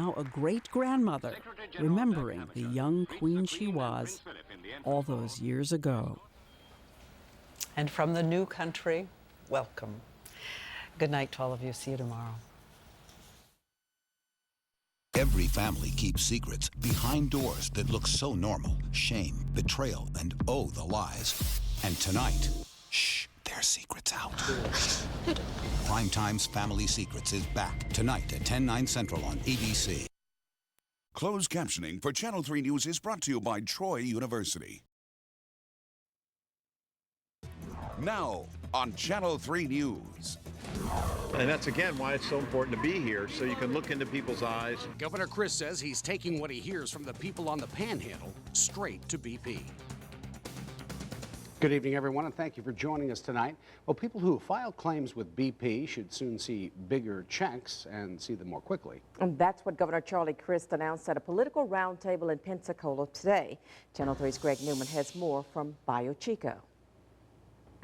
now a great-grandmother, remembering the young queen she was all those years ago. And from the new country, welcome. Good night to all of you. See you tomorrow. Every family keeps secrets behind doors that look so normal. Shame, betrayal, and oh, the lies. And tonight, shh, their secret's out. Primetime's Family Secrets is back tonight at 10/9 Central on ABC. Closed captioning for Channel 3 News is brought to you by Troy University. Now on Channel 3 News. And that's, again, why it's so important to be here, so you can look into people's eyes. Governor Chris says he's taking what he hears from the people on the Panhandle straight to BP. Good evening, everyone, and thank you for joining us tonight. Well, people who file claims with BP should soon see bigger checks and see them more quickly. And that's what Governor Charlie Crist announced at a political roundtable in Pensacola today. Channel 3's Greg Newman has more from Bio Chico.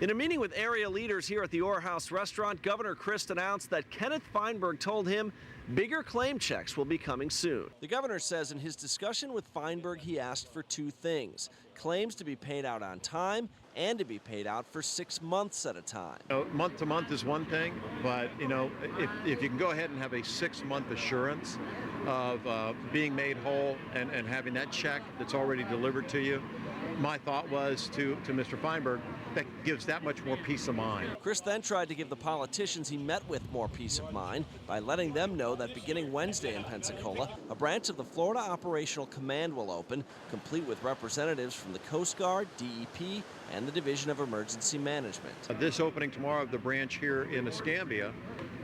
In a meeting with area leaders here at the Orr House restaurant, Governor Crist announced that Kenneth Feinberg told him bigger claim checks will be coming soon. The governor says in his discussion with Feinberg, he asked for two things: claims to be paid out on time and to be paid out for 6 months at a time. Month to month is one thing, but if you can go ahead and have a 6-month assurance of being made whole and having that check that's already delivered to you, my thought was to Mr. Feinberg, that gives that much more peace of mind. Chris then tried to give the politicians he met with more peace of mind by letting them know that beginning Wednesday in Pensacola, a branch of the Florida Operational Command will open, complete with representatives from the Coast Guard, DEP, and the Division of Emergency Management. This opening tomorrow of the branch here in Escambia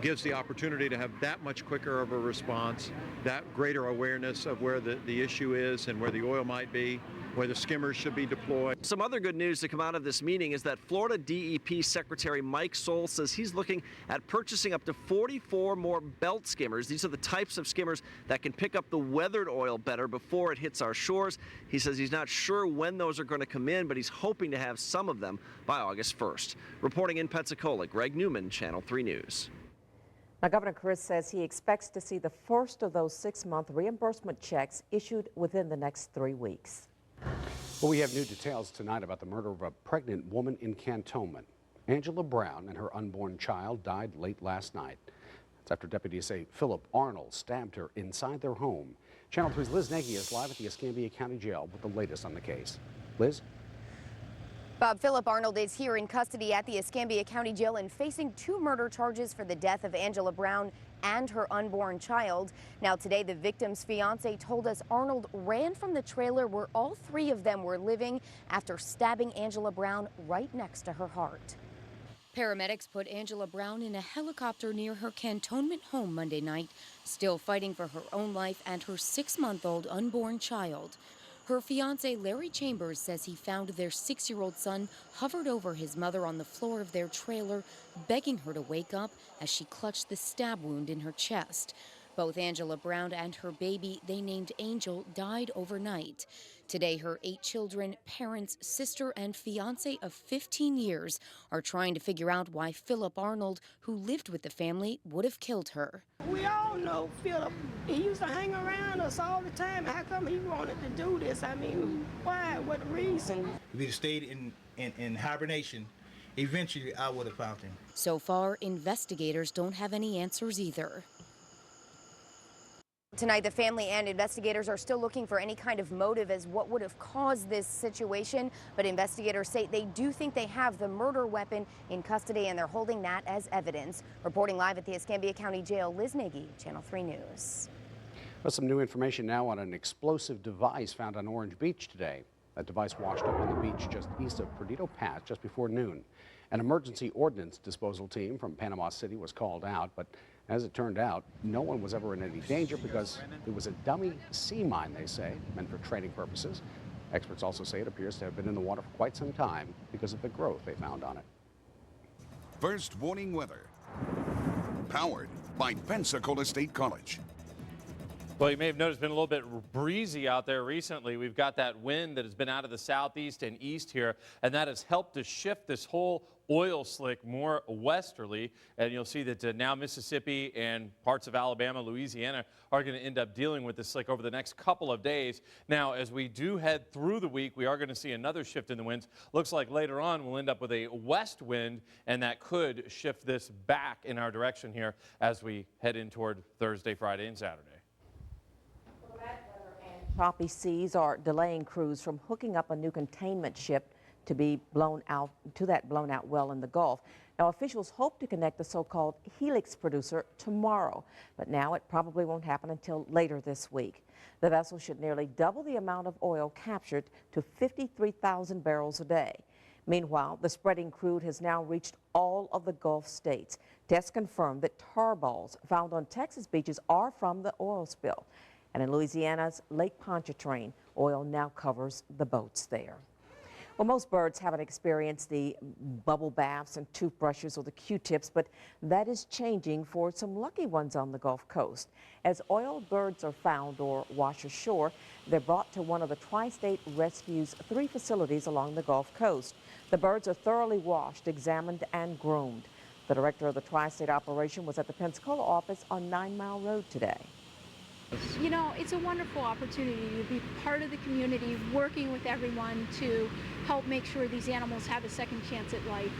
gives the opportunity to have that much quicker of a response, that greater awareness of where the issue is and where the oil might be, where the skimmers should be deployed. Some other good news to come out of this meeting is that Florida DEP Secretary Mike Soul says he's looking at purchasing up to 44 more belt skimmers. These are the types of skimmers that can pick up the weathered oil better before it hits our shores. He says he's not sure when those are going to come in, but he's hoping to have some of them by August 1st. Reporting in Pensacola, Greg Newman, Channel 3 News. Now, Governor Crist says he expects to see the first of those 6-month reimbursement checks issued within the next 3 weeks. Well, we have new details tonight about the murder of a pregnant woman in Cantonment. Angela Brown and her unborn child died late last night. That's after deputies say Philip Arnold stabbed her inside their home. Channel 3's Liz Nagy is live at the Escambia County Jail with the latest on the case. Liz? Bob, Philip Arnold is here in custody at the Escambia County Jail and facing 2 murder charges for the death of Angela Brown and her unborn child. Now today, the victim's fiance told us Arnold ran from the trailer where all 3 of them were living after stabbing Angela Brown right next to her heart. Paramedics put Angela Brown in a helicopter near her Cantonment home Monday night, still fighting for her own life and her 6-month-old unborn child. Her fiance, Larry Chambers, says he found their 6-year-old son hovered over his mother on the floor of their trailer, begging her to wake up as she clutched the stab wound in her chest. Both Angela Brown and her baby, they named Angel, died overnight. Today, her 8 children, parents, sister, and fiance of 15 years are trying to figure out why Philip Arnold, who lived with the family, would have killed her. We all know Philip. He used to hang around us all the time. How come he wanted to do this? I mean, why? What reason? If he'd stayed in hibernation, eventually I would have found him. So far, investigators don't have any answers either. Tonight, the family and investigators are still looking for any kind of motive as what would have caused this situation. But investigators say they do think they have the murder weapon in custody, and they're holding that as evidence. Reporting live at the Escambia County Jail, Liz Nagy, Channel 3 News. Well, some new information now on an explosive device found on Orange Beach today. That device washed up on the beach just east of Perdido Pass just before noon. An emergency ordnance disposal team from Panama City was called out, but as it turned out, no one was ever in any danger because it was a dummy sea mine, they say, meant for training purposes. Experts also say it appears to have been in the water for quite some time because of the growth they found on it. First warning weather. Powered by Pensacola State College. Well, you may have noticed it's been a little bit breezy out there recently. We've got that wind that has been out of the southeast and east here, and that has helped to shift this whole oil slick more westerly, and you'll see that now Mississippi and parts of Alabama, Louisiana are going to end up dealing with this slick over the next couple of days. Now, as we do head through the week, we are going to see another shift in the winds. Looks like later on we'll end up with a west wind, and that could shift this back in our direction here as we head in toward Thursday, Friday, and Saturday. Choppy seas are delaying crews from hooking up a new containment ship to be blown out to that blown out well in the Gulf. Now, officials hope to connect the so-called Helix producer tomorrow, but now it probably won't happen until later this week. The vessel should nearly double the amount of oil captured to 53,000 barrels a day. Meanwhile, the spreading crude has now reached all of the Gulf states. Tests confirm that tar balls found on Texas beaches are from the oil spill. And in Louisiana's Lake Pontchartrain, oil now covers the boats there. Well, most birds haven't experienced the bubble baths and toothbrushes or the Q-tips, but that is changing for some lucky ones on the Gulf Coast. As oiled birds are found or wash ashore, they're brought to one of the Tri-State Rescue's 3 facilities along the Gulf Coast. The birds are thoroughly washed, examined, and groomed. The director of the Tri-State operation was at the Pensacola office on 9 Mile Road today. You know, it's a wonderful opportunity to be part of the community, working with everyone to help make sure these animals have a second chance at life.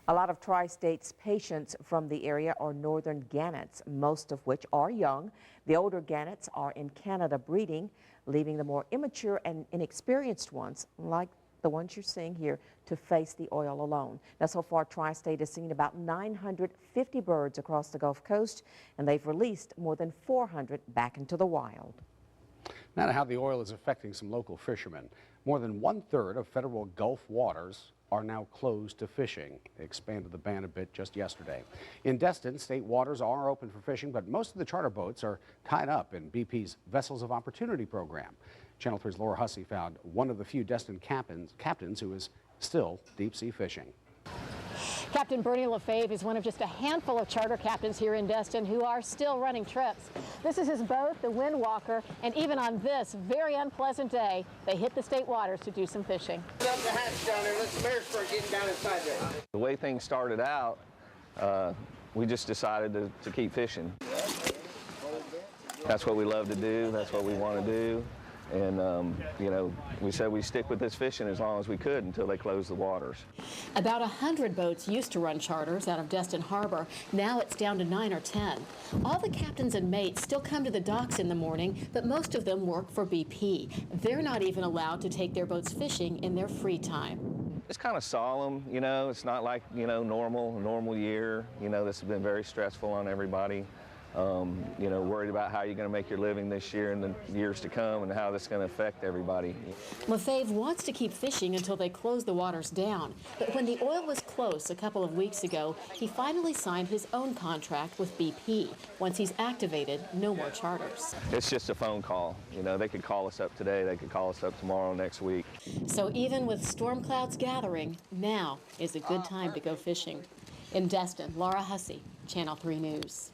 A lot of Tri-State's patients from the area are northern gannets, most of which are young. The older gannets are in Canada breeding, leaving the more immature and inexperienced ones, like the ones you're seeing here, to face the oil alone. Now, so far, Tri-State has seen about 950 birds across the Gulf Coast, and they've released more than 400 back into the wild. Now to how the oil is affecting some local fishermen. More than 1/3 of federal Gulf waters are now closed to fishing. They expanded the ban a bit just yesterday. In Destin, state waters are open for fishing, but most of the charter boats are tied up in BP's Vessels of Opportunity program. Channel 3's Laura Hussey found one of the few Destin captains who is still deep-sea fishing. Captain Bernie Lefebvre is one of just a handful of charter captains here in Destin who are still running trips. This is his boat, the Windwalker, and even on this very unpleasant day, they hit the state waters to do some fishing. Put up the hatch down there, let the bears start getting down inside there. The way things started out, we just decided to keep fishing. That's what we love to do, that's what we want to do. And, you know, we said we'd stick with this fishing as long as we could until they closed the waters. About 100 boats used to run charters out of Destin Harbor. Now it's down to 9 or 10. All the captains and mates still come to the docks in the morning, but most of them work for BP. They're not even allowed to take their boats fishing in their free time. It's kind of solemn, you know. It's not like, you know, a normal year. You know, this has been very stressful on everybody. You know, worried about how you're going to make your living this year and the years to come and how that's going to affect everybody. Lefebvre wants to keep fishing until they close the waters down. But when the oil was closed a couple of weeks ago, he finally signed his own contract with BP. Once he's activated, no more charters. It's just a phone call. You know, they could call us up today, they could call us up tomorrow, next week. So even with storm clouds gathering, now is a good time to go fishing. In Destin, Laura Hussey, Channel 3 News.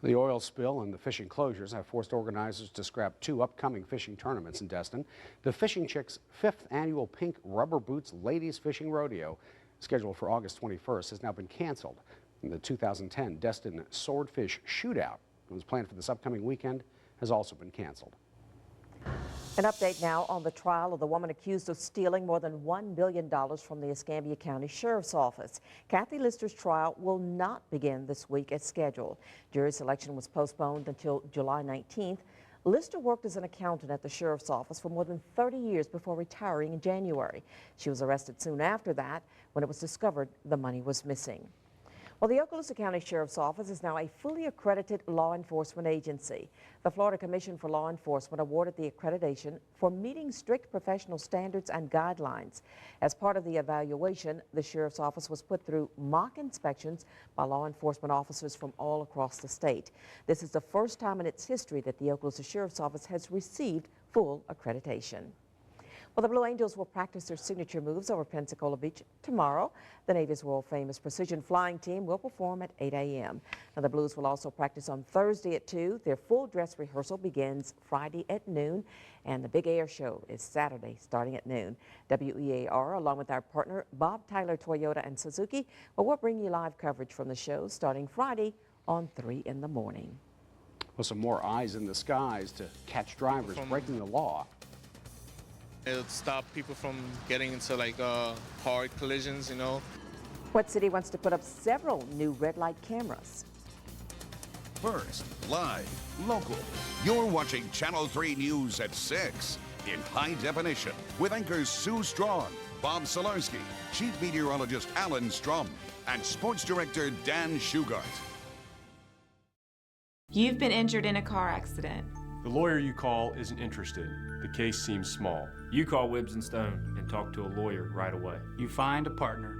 The oil spill and the fishing closures have forced organizers to scrap 2 upcoming fishing tournaments in Destin. The Fishing Chicks' 5th annual Pink Rubber Boots Ladies Fishing Rodeo, scheduled for August 21st, has now been canceled. And the 2010 Destin Swordfish Shootout, that was planned for this upcoming weekend, has also been canceled. An update now on the trial of the woman accused of stealing more than $1 billion from the Escambia County Sheriff's Office. Kathy Lister's trial will not begin this week as scheduled. Jury selection was postponed until July 19th. Lister worked as an accountant at the Sheriff's Office for more than 30 years before retiring in January. She was arrested soon after that when it was discovered the money was missing. Well, the Okaloosa County Sheriff's Office is now a fully accredited law enforcement agency. The Florida Commission for Law Enforcement awarded the accreditation for meeting strict professional standards and guidelines. As part of the evaluation, the Sheriff's Office was put through mock inspections by law enforcement officers from all across the state. This is the first time in its history that the Okaloosa Sheriff's Office has received full accreditation. Well, the Blue Angels will practice their signature moves over Pensacola Beach tomorrow. The Navy's world-famous precision flying team will perform at 8 a.m. Now, the Blues will also practice on Thursday at 2. Their full dress rehearsal begins Friday at noon, and the big air show is Saturday starting at noon. WEAR, along with our partner Bob Tyler Toyota and Suzuki, will bring you live coverage from the show starting Friday on 3 in the morning. Well, some more eyes in the skies to catch drivers breaking the law. It'll stop people from getting into hard collisions, you know. What city wants to put up several new red light cameras? First, live, local. You're watching Channel 3 News at 6 in high definition with anchors Sue Strong, Bob Solarski, Chief Meteorologist Alan Strum, and Sports Director Dan Shugart. You've been injured in a car accident. The lawyer you call isn't interested. The case seems small. You call Wibbs & Stone and talk to a lawyer right away. You find a partner.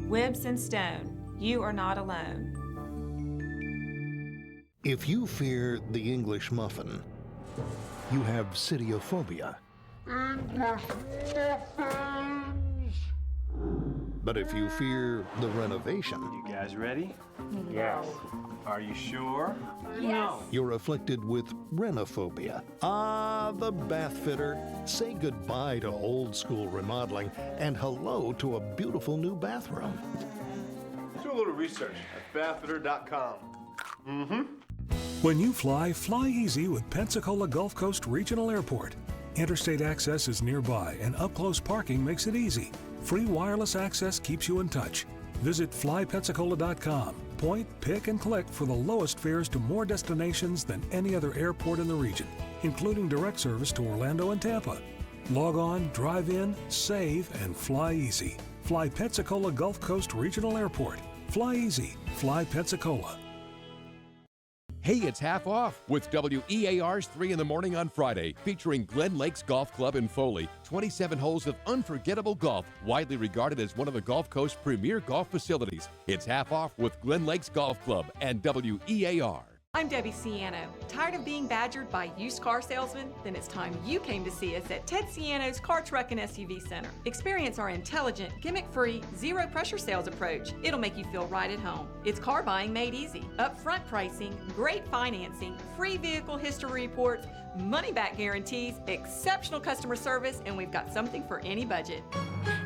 Wibbs & Stone, you are not alone. If you fear the English muffin, you have cityophobia. But if you fear the renovation, You guys ready? Yes. Are you sure? Yes. you're afflicted with renophobia. Ah, the bath fitter. Say goodbye to old school remodeling and hello to a beautiful new bathroom. Do a little research at bathfitter.com. When you fly, fly easy with Pensacola Gulf Coast Regional Airport. Interstate access is nearby and up-close parking makes it easy. Free wireless access keeps you in touch. Visit flypensacola.com. Point, pick, and click for the lowest fares to more destinations than any other airport in the region, including direct service to Orlando and Tampa. Log on, drive in, save, and fly easy. Fly Pensacola Gulf Coast Regional Airport. Fly easy. Fly Pensacola. Hey, it's half off with WEAR's 3 in the Morning on Friday, featuring Glen Lakes Golf Club in Foley. 27 holes of unforgettable golf, widely regarded as one of the Gulf Coast's premier golf facilities. It's half off with Glen Lakes Golf Club and WEAR. I'm Debbie Ciano. Tired of being badgered by used car salesmen? Then it's time you came to see us at Ted Ciano's Car, Truck, and SUV Center. Experience our intelligent, gimmick-free, zero-pressure sales approach. It'll make you feel right at home. It's car buying made easy. Upfront pricing, great financing, free vehicle history reports, money-back guarantees, exceptional customer service, and we've got something for any budget.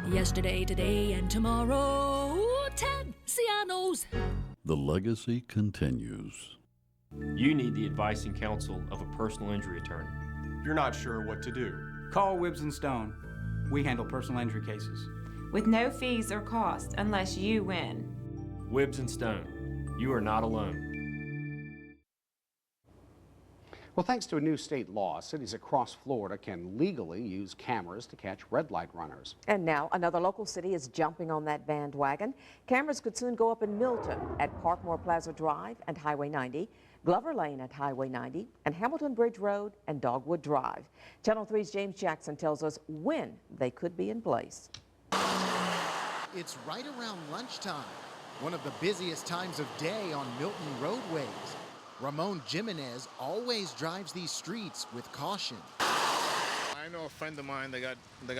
Yesterday, today, and tomorrow, Ted Ciano's. The legacy continues. You need the advice and counsel of a personal injury attorney. You're not sure what to do. Call Wibbs & Stone. We handle personal injury cases. With no fees or cost unless you win. Wibbs & Stone, you are not alone. Well, thanks to a new state law, cities across Florida can legally use cameras to catch red light runners. And now another local city is jumping on that bandwagon. Cameras could soon go up in Milton at Parkmore Plaza Drive and Highway 90, Glover Lane at Highway 90, and Hamilton Bridge Road and Dogwood Drive. Channel 3's James Jackson tells us when they could be in place. It's right around lunchtime, one of the busiest times of day on Milton roadways. Ramon Jimenez always drives these streets with caution. I know a friend of mine that got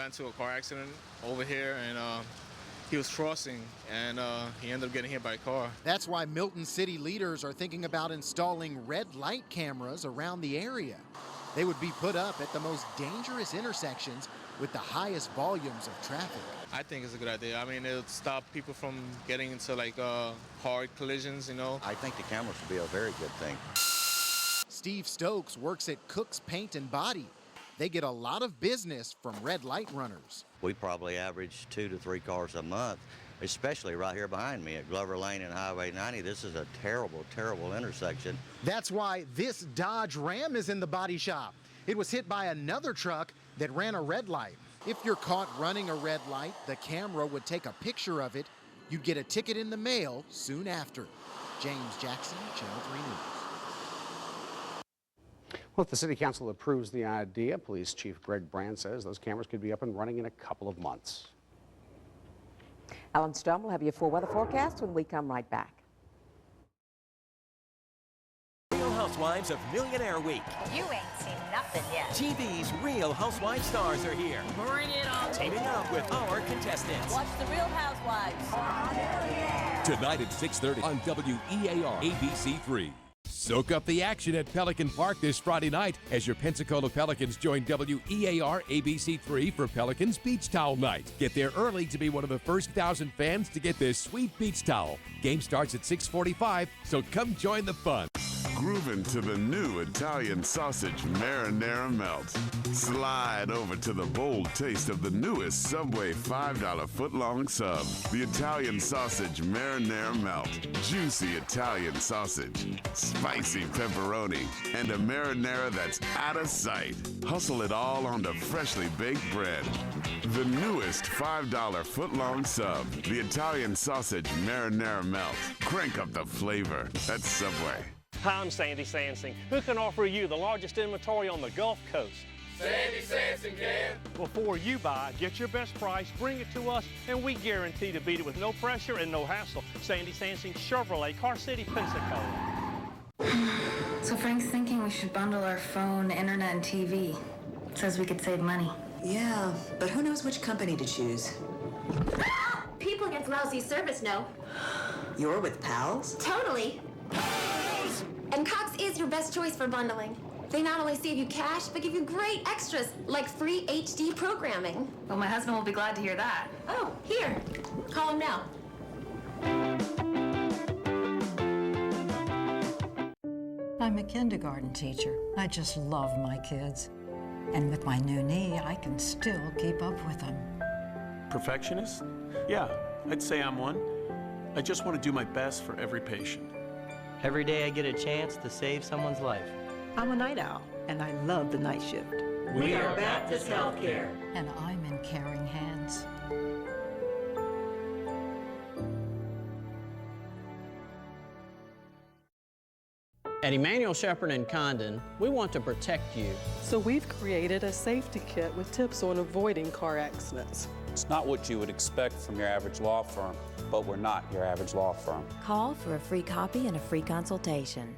into a car accident over here, and he was crossing, and he ended up getting hit by a car. That's why Milton city leaders are thinking about installing red light cameras around the area. They would be put up at the most dangerous intersections with the highest volumes of traffic. I think it's a good idea. I mean, it'll stop people from getting into hard collisions, you know. I think the cameras would be a very good thing. Steve Stokes works at Cook's Paint and Body. They get a lot of business from red light runners. We probably average 2 to 3 cars a month, especially right here behind me at Glover Lane and Highway 90. This is a terrible, terrible intersection. That's why this Dodge Ram is in the body shop. It was hit by another truck that ran a red light. If you're caught running a red light, the camera would take a picture of it. You'd get a ticket in the mail soon after. James Jackson, Channel 3 News. Well, if the City Council approves the idea, Police Chief Greg Brand says those cameras could be up and running in a couple of months. Alan Strum will have your full weather forecast when we come right back. Housewives of Millionaire Week. You ain't seen nothing yet. TV's real housewife stars are here. Bring it on. Teaming up with our contestants. Watch The Real Housewives. Tonight at 6:30 on WEAR ABC3. Soak up the action at Pelican Park this Friday night as your Pensacola Pelicans join WEAR ABC3 for Pelicans Beach Towel Night. Get there early to be one of the first 1,000 fans to get this sweet beach towel. Game starts at 6:45, so come join the fun. Grooving to the new Italian sausage marinara melt. Slide over to the bold taste of the newest Subway $5 footlong sub. The Italian sausage marinara melt. Juicy Italian sausage, spicy pepperoni, and a marinara that's out of sight. Hustle it all onto freshly baked bread. The newest $5 footlong sub. The Italian sausage marinara melt. Crank up the flavor. That's Subway. Hi, I'm Sandy Sansing, who can offer you the largest inventory on the Gulf Coast. Sandy Sansing can. Before you buy, get your best price, bring it to us, and we guarantee to beat it with no pressure and no hassle. Sandy Sansing Chevrolet, Car City, Pensacola. So Frank's thinking we should bundle our phone, internet, and TV. Says we could save money. Yeah, but who knows which company to choose? People against lousy service know. You're with pals? Totally. And Cox is your best choice for bundling. They not only save you cash, but give you great extras, like free HD programming. Well, my husband will be glad to hear that. Oh, here. Call him now. I'm a kindergarten teacher. I just love my kids. And with my new knee, I can still keep up with them. Perfectionist? Yeah, I'd say I'm one. I just want to do my best for every patient. Every day I get a chance to save someone's life. I'm a night owl, and I love the night shift. We are Baptist Healthcare. And I'm in caring hands. At Emmanuel Shepherd and Condon, we want to protect you. So we've created a safety kit with tips on avoiding car accidents. It's not what you would expect from your average law firm, but we're not your average law firm. Call for a free copy and a free consultation.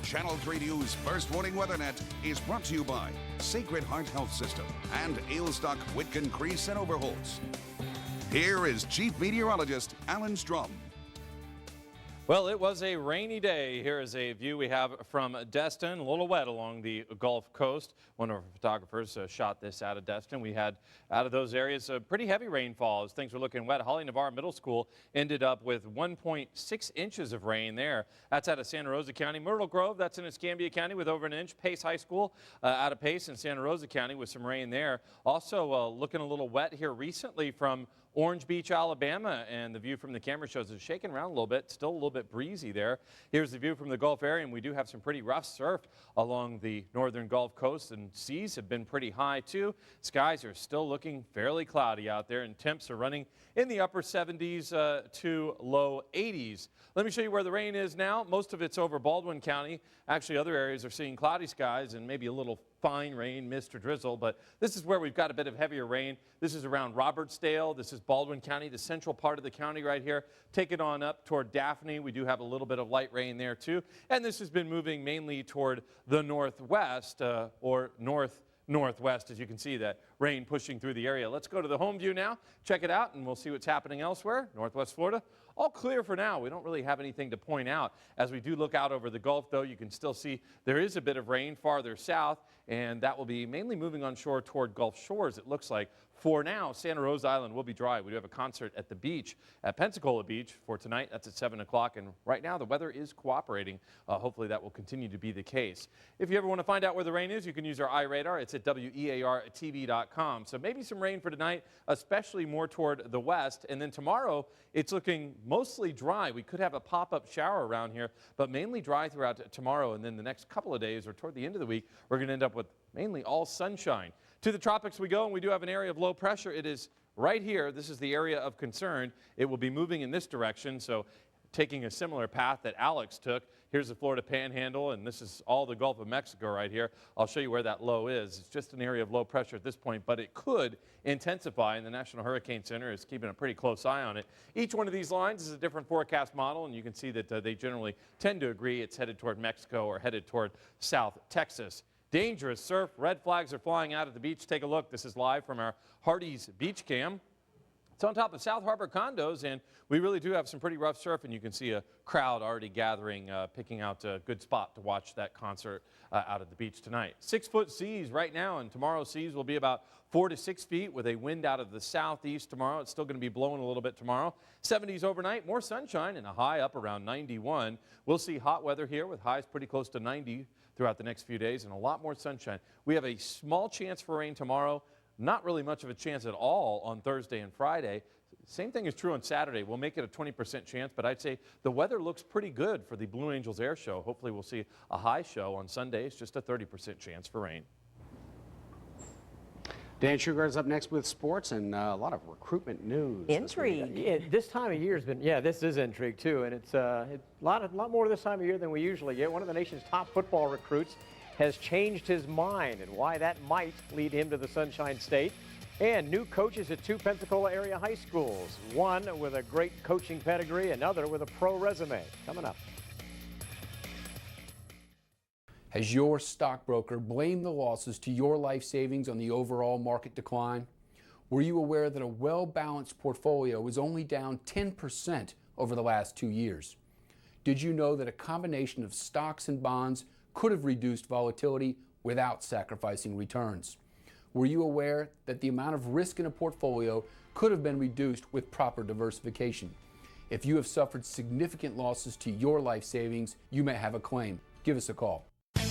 Channel 3 News First Warning WeatherNet is brought to you by Sacred Heart Health System and Ailstock, Whitcomb, Crease, and Overholtz. Here is Chief Meteorologist Alan Strum. Well, it was a rainy day. Here is a view we have from Destin. A little wet along the Gulf Coast. One of our photographers shot this out of Destin. We had out of those areas a pretty heavy rainfall as things were looking wet. Holly Navarre Middle School ended up with 1.6 inches of rain there. That's out of Santa Rosa County. Myrtle Grove, that's in Escambia County with over an inch. Pace High School out of Pace in Santa Rosa County with some rain there. Also looking a little wet here recently from Orange Beach, Alabama, and the view from the camera shows it's shaking around a little bit, still a little bit breezy there. Here's the view from the Gulf area, and we do have some pretty rough surf along the northern Gulf Coast, and seas have been pretty high too. Skies are still looking fairly cloudy out there, and temps are running in the upper 70s to low 80s. Let me show you where the rain is now. Most of it's over Baldwin County. Actually, other areas are seeing cloudy skies and maybe a little fine rain, mist or drizzle, but this is where we've got a bit of heavier rain. This is around Robertsdale. This is Baldwin County, the central part of the county right here. Take it on up toward Daphne. We do have a little bit of light rain there too. And this has been moving mainly toward the northwest or northwest, as you can see that rain pushing through the area. Let's go to the home view now, check it out, and we'll see what's happening elsewhere. Northwest Florida, all clear for now. We don't really have anything to point out. As we do look out over the Gulf, though, you can still see there is a bit of rain farther south, and that will be mainly moving on shore toward Gulf Shores, it looks like. For now, Santa Rosa Island will be dry. We do have a concert at the beach, at Pensacola Beach for tonight. That's at 7 o'clock, and right now the weather is cooperating. Hopefully that will continue to be the case. If you ever want to find out where the rain is, you can use our iRadar. It's at WEARTV.com. So maybe some rain for tonight, especially more toward the west. And then tomorrow, it's looking mostly dry. We could have a pop-up shower around here, but mainly dry throughout tomorrow. And then the next couple of days or toward the end of the week, we're going to end up with mainly all sunshine. To the tropics we go, and we do have an area of low pressure. It is right here. This is the area of concern. It will be moving in this direction, so taking a similar path that Alex took. Here's the Florida Panhandle, and this is all the Gulf of Mexico right here. I'll show you where that low is. It's just an area of low pressure at this point, but it could intensify, and the National Hurricane Center is keeping a pretty close eye on it. Each one of these lines is a different forecast model, and you can see that they generally tend to agree it's headed toward Mexico or headed toward South Texas. Dangerous surf. Red flags are flying out at the beach. Take a look. This is live from our Hardee's Beach Cam. It's on top of South Harbor condos, and we really do have some pretty rough surf, and you can see a crowd already gathering, picking out a good spot to watch that concert out at the beach tonight. 6-foot seas right now, and tomorrow's seas will be about 4 to 6 feet with a wind out of the southeast tomorrow. It's still going to be blowing a little bit tomorrow. 70s overnight, more sunshine, and a high up around 91. We'll see hot weather here with highs pretty close to 90 throughout the next few days, and a lot more sunshine. We have a small chance for rain tomorrow. Not really much of a chance at all on Thursday and Friday. Same thing is true on Saturday. We'll make it a 20% chance, but I'd say the weather looks pretty good for the Blue Angels Air Show. Hopefully we'll see a high show on Sunday. It's just a 30% chance for rain. Dan Shugart is up next with sports and a lot of recruitment news. Intrigue. Yeah, this time of year has been, this is intrigue too, and it's a lot more this time of year than we usually get. One of the nation's top football recruits has changed his mind, and why that might lead him to the Sunshine State. And new coaches at 2 Pensacola area high schools, one with a great coaching pedigree, another with a pro resume. Coming up. Has your stockbroker blamed the losses to your life savings on the overall market decline? Were you aware that a well-balanced portfolio is only down 10% over the last 2 years? Did you know that a combination of stocks and bonds could have reduced volatility without sacrificing returns? Were you aware that the amount of risk in a portfolio could have been reduced with proper diversification? If you have suffered significant losses to your life savings, you may have a claim. Give us a call.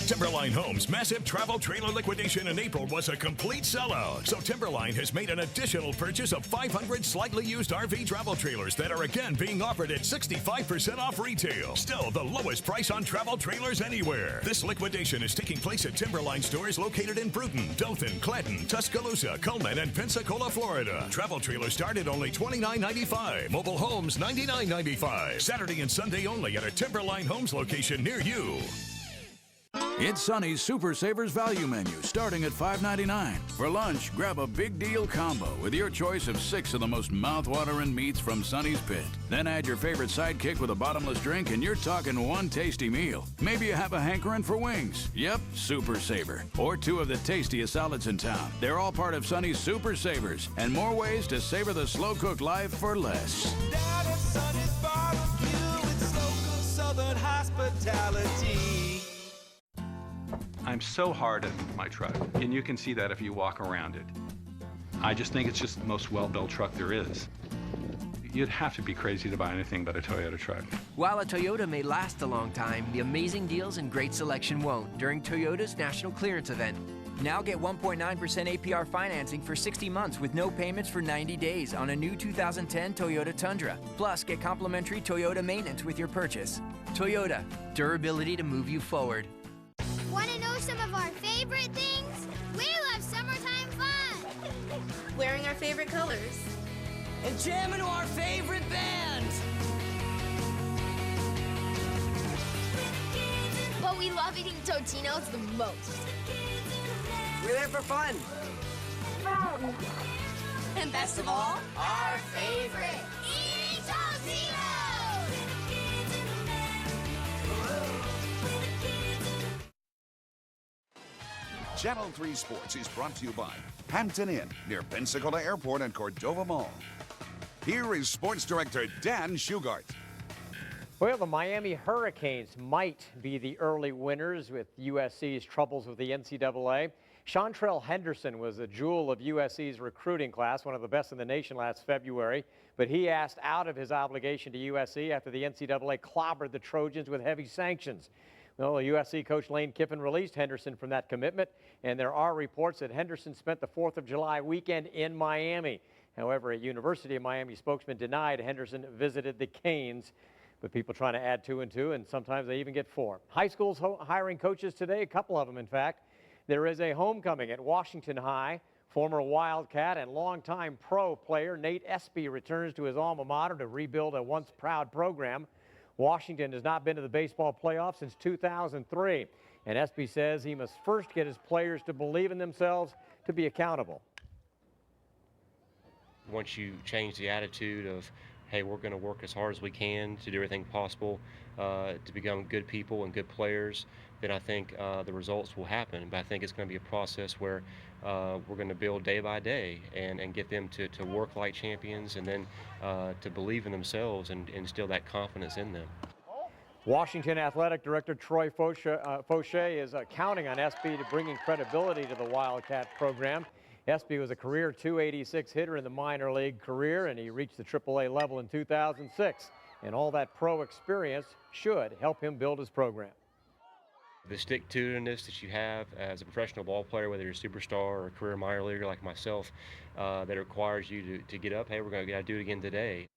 Timberline Homes' massive travel trailer liquidation in April was a complete sellout. So Timberline has made an additional purchase of 500 slightly used RV travel trailers that are again being offered at 65% off retail. Still the lowest price on travel trailers anywhere. This liquidation is taking place at Timberline stores located in Brewton, Dothan, Clanton, Tuscaloosa, Cullman, and Pensacola, Florida. Travel trailers start at only $29.95. Mobile homes $99.95. Saturday and Sunday only at a Timberline Homes location near you. It's Sonny's Super Savers Value Menu, starting at $5.99. For lunch, grab a big deal combo with your choice of 6 of the most mouth-watering meats from Sonny's Pit. Then add your favorite sidekick with a bottomless drink, and you're talking one tasty meal. Maybe you have a hankering for wings. Yep, Super Saver. Or 2 of the tastiest salads in town. They're all part of Sonny's Super Savers, and more ways to savor the slow-cooked life for less. Down at Sonny's Barbecue, it's local Southern hospitality. I'm so hard at my truck, and you can see that if you walk around it. I just think it's just the most well-built truck there is. You'd have to be crazy to buy anything but a Toyota truck. While a Toyota may last a long time, the amazing deals and great selection won't during Toyota's National Clearance Event. Now get 1.9% APR financing for 60 months with no payments for 90 days on a new 2010 Toyota Tundra. Plus, get complimentary Toyota maintenance with your purchase. Toyota, durability to move you forward. Want to know some of our favorite things? We love summertime fun! Wearing our favorite colors. And jamming to our favorite bands! But we love eating Totino's the most. We're there for fun. And best of all, our favorite, eating Totino's! Channel 3 Sports is brought to you by Hampton Inn, near Pensacola Airport and Cordova Mall. Here is Sports Director Dan Shugart. Well, the Miami Hurricanes might be the early winners with USC's troubles with the NCAA. Chantrell Henderson was a jewel of USC's recruiting class, one of the best in the nation last February, but he asked out of his obligation to USC after the NCAA clobbered the Trojans with heavy sanctions. Well, USC coach Lane Kiffin released Henderson from that commitment, and there are reports that Henderson spent the 4th of July weekend in Miami. However, a University of Miami spokesman denied Henderson visited the Canes, but people trying to add 2 and 2, and sometimes they even get 4. High schools hiring coaches today, a couple of them, in fact. There is a homecoming at Washington High. Former Wildcat and longtime pro player Nate Espy returns to his alma mater to rebuild a once proud program. Washington has not been to the baseball playoffs since 2003, and Espy says he must first get his players to believe in themselves to be accountable. Once you change the attitude of, hey, we're going to work as hard as we can to do everything possible to become good people and good players, then I think the results will happen. But I think it's going to be a process where we're going to build day by day and get them to work like champions, and then to believe in themselves and instill that confidence in them. Washington Athletic Director Troy Fauché is counting on Espy to bringing credibility to the Wildcat program. Espy was a career .286 hitter in the minor league career, and he reached the AAA level in 2006. And all that pro experience should help him build his program. The stick-to-itiveness that you have as a professional ball player, whether you're a superstar or a career minor leaguer like myself, that requires you to get up, hey, we're going to do it again today.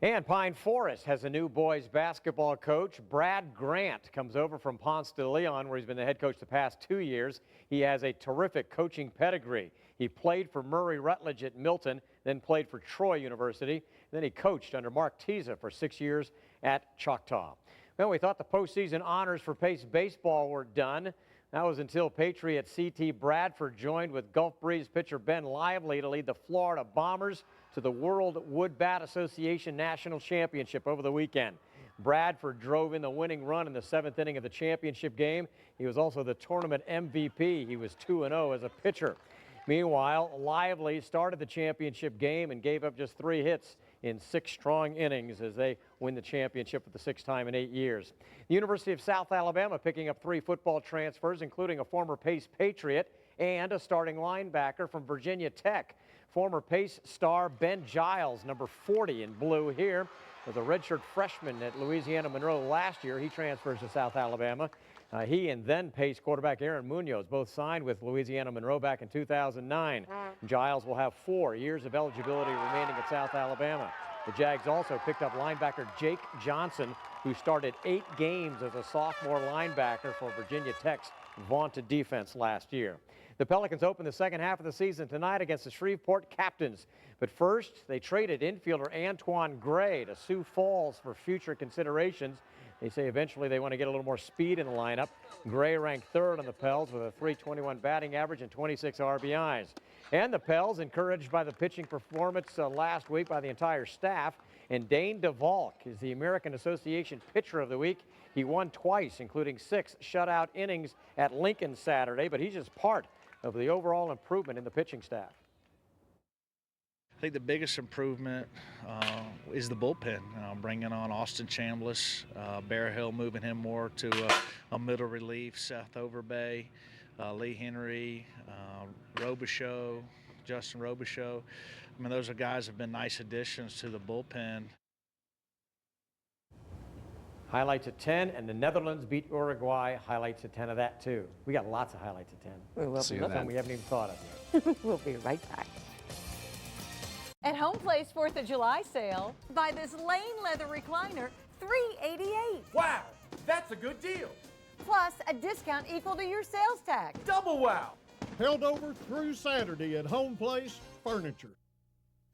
And Pine Forest has a new boys basketball coach. Brad Grant comes over from Ponce de Leon, where he's been the head coach the past 2 years. He has a terrific coaching pedigree. He played for Murray Rutledge at Milton, then played for Troy University. Then he coached under Mark Tiza for 6 years at Choctaw. Well, we thought the postseason honors for Pace baseball were done. That was until Patriot C.T. Bradford joined with Gulf Breeze pitcher Ben Lively to lead the Florida Bombers to the World Wood Bat Association National Championship over the weekend. Bradford drove in the winning run in the 7th inning of the championship game. He was also the tournament MVP. He was 2-0 as a pitcher. Meanwhile, Lively started the championship game and gave up just 3 hits in 6 strong innings as they win the championship for the 6th time in 8 years. The University of South Alabama picking up 3 football transfers, including a former Pace Patriot and a starting linebacker from Virginia Tech. Former Pace star Ben Giles, number 40 in blue here, was a redshirt freshman at Louisiana Monroe last year. He transfers to South Alabama. He and then Pace quarterback Aaron Munoz both signed with Louisiana Monroe back in 2009. Giles will have 4 years of eligibility remaining at South Alabama. The Jags also picked up linebacker Jake Johnson, who started 8 games as a sophomore linebacker for Virginia Tech's vaunted defense last year. The Pelicans open the second half of the season tonight against the Shreveport Captains. But first, they traded infielder Antoine Gray to Sioux Falls for future considerations. They say eventually they want to get a little more speed in the lineup. Gray ranked 3rd on the Pels with a .321 batting average and 26 RBIs. And the Pels, encouraged by the pitching performance last week by the entire staff. And Dane DeValk is the American Association Pitcher of the Week. He won twice, including 6 shutout innings at Lincoln Saturday, but he's just part of the overall improvement in the pitching staff. I think the biggest improvement is the bullpen, bringing on Austin Chambliss, Bear Hill, moving him more to a middle relief, Seth Overbay, Lee Henry, Robichaux, Justin Robichaux. I mean, those are guys that have been nice additions to the bullpen. Highlights at 10, and the Netherlands beat Uruguay. Highlights at 10 of that, too. We got lots of highlights at 10. We will See nothing we haven't even thought of yet. We'll be right back. At Home Place 4th of July sale, buy this Lane leather recliner, $388. Wow, that's a good deal. Plus a discount equal to your sales tax. Double wow. Held over through Saturday at Home Place Furniture.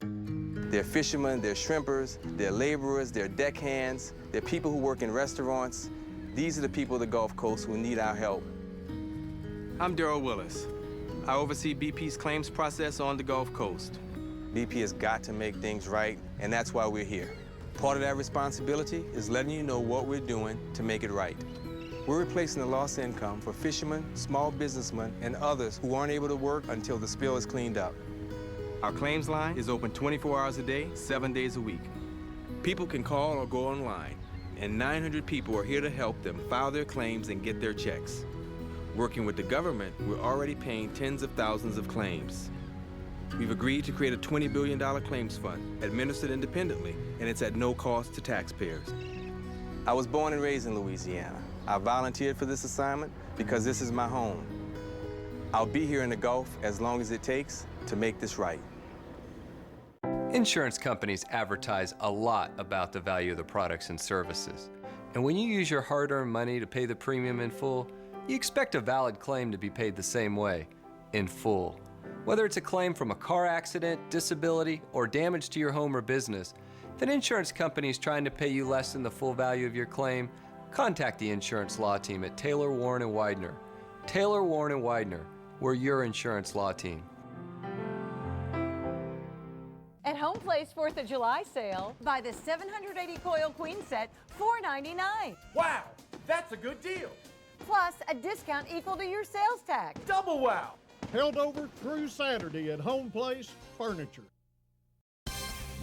They're fishermen, they're shrimpers, they're laborers, they're deckhands, they're people who work in restaurants. These are the people of the Gulf Coast who need our help. I'm Darrell Willis. I oversee BP's claims process on the Gulf Coast. BP has got to make things right, and that's why we're here. Part of that responsibility is letting you know what we're doing to make it right. We're replacing the lost income for fishermen, small businessmen, and others who aren't able to work until the spill is cleaned up. Our claims line is open 24 hours a day, 7 days a week. People can call or go online, and 900 people are here to help them file their claims and get their checks. Working with the government, we're already paying tens of thousands of claims. We've agreed to create a $20 billion claims fund, administered independently, and it's at no cost to taxpayers. I was born and raised in Louisiana. I volunteered for this assignment because this is my home. I'll be here in the Gulf as long as it takes to make this right. Insurance companies advertise a lot about the value of the products and services. And when you use your hard-earned money to pay the premium in full, you expect a valid claim to be paid the same way, in full. Whether it's a claim from a car accident, disability, or damage to your home or business, If an insurance company is trying to pay you less than the full value of your claim, contact the insurance law team at Taylor, Warren & Widener. Taylor, Warren & Widener, we're your insurance law team. At Home Place 4th of July sale, buy the 780 coil queen set, $4.99. Wow, that's a good deal. Plus a discount equal to your sales tax. Double wow. Held over through Saturday at Home Place Furniture.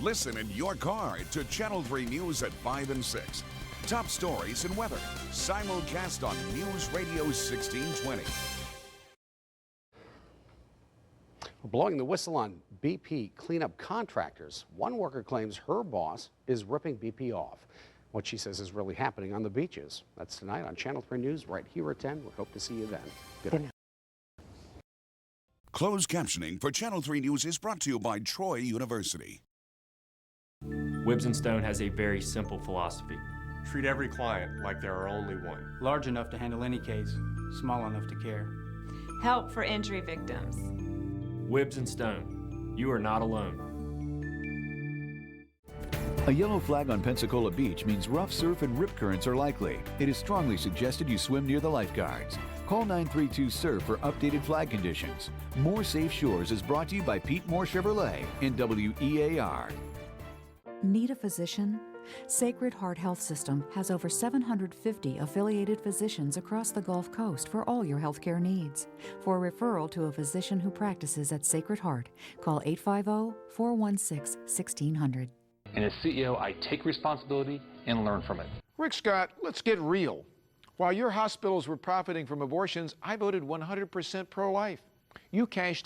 Listen in your car to Channel 3 News at 5 and 6. Top stories and weather. Simulcast on News Radio 1620. Blowing the whistle on BP cleanup contractors. One worker claims her boss is ripping BP off. What she says is really happening on the beaches. That's tonight on Channel 3 News right here at 10. We hope to see you then. Good night. Closed captioning for Channel 3 News is brought to you by Troy University. Wibbs & Stone has a very simple philosophy. Treat every client like they're our only one. Large enough to handle any case, small enough to care. Help for injury victims. Wibbs & Stone, you are not alone. A yellow flag on Pensacola Beach means rough surf and rip currents are likely. It is strongly suggested you swim near the lifeguards. Call 932-SURF for updated flag conditions. More Safe Shores is brought to you by Pete Moore Chevrolet and WEAR. Need a physician? Sacred Heart Health System has over 750 affiliated physicians across the Gulf Coast for all your healthcare needs. For a referral to a physician who practices at Sacred Heart, call 850-416-1600. And as CEO, I take responsibility and learn from it. Rick Scott, let's get real. While your hospitals were profiting from abortions, I voted 100% pro-life. You cashed